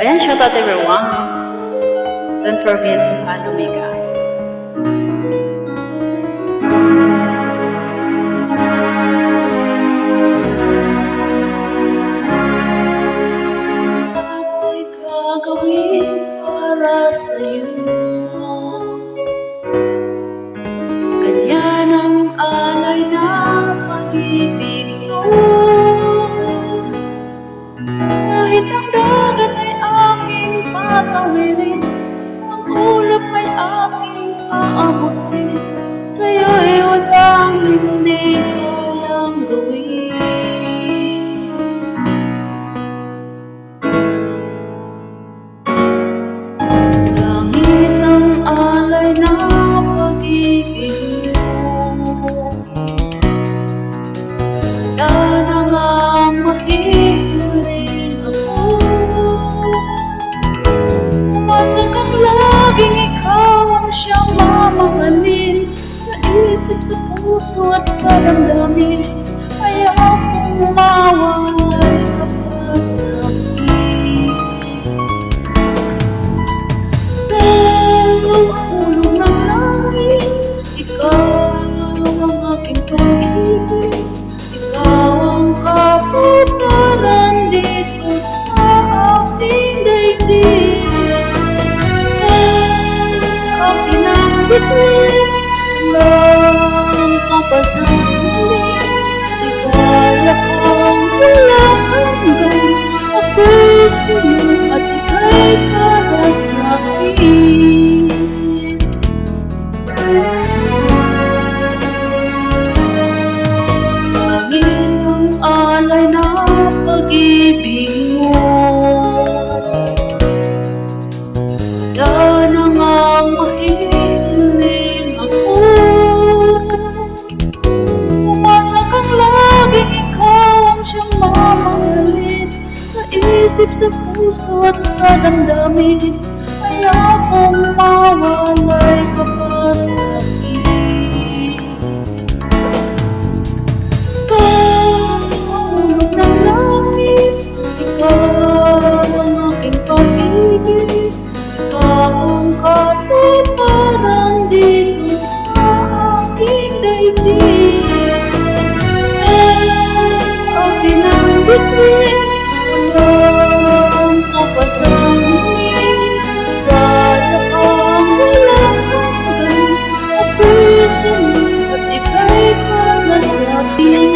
Ayan, shout out everyone. Don't forget to follow me, guys. Ako'y gagawin para sa'yo. Ganyan ang alay na pag-ibig ko. Kahit ang dagat ay aking patawirin, ang ulap ay aking aabutin, sa'yo'y walang hindi kayang gawin. Langit ang alay na pag-ibig mo, yan ang mahihiling ako. Umasa kang laging ikaw ang siyang mamahalin, sa isip, sa puso at sa damdamin. Ayokong mawalay ka pa sa'kin. Pero ang ulo ng langit, ikaw ang aking pag-ibig, ikaw ang katuparan dito sa aking daigdig. Pero sa akin ang bituin, walang kapasangin, di kaya kang wala hanggang ako sa'yo at ika'y para sa'kin. Langit ang alay na pag-ibig mo, yan ang mahihiling ako. Umasa kang laging ikaw ang siyang mamahalin, sa isip, sa puso at sa damdamin. Ayokong mawalay ka pa sa'kin. Kahulog ng langit, ikaw ang aking pag-ibig, ikaw ang katuparan dito sa aking daigdig. Sa akin ang bituin, walang kapasangin, kaya kang wala hanggang ako sa'yo at ika'y para sa'kin.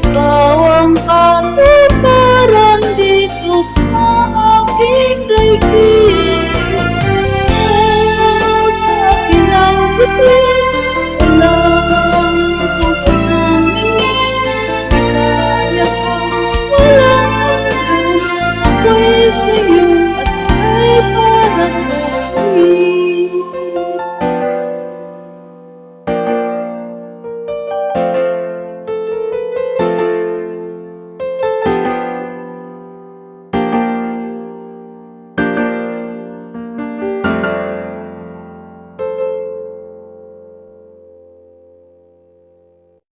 Ikaw ang katuparan dito sa aking daigdig.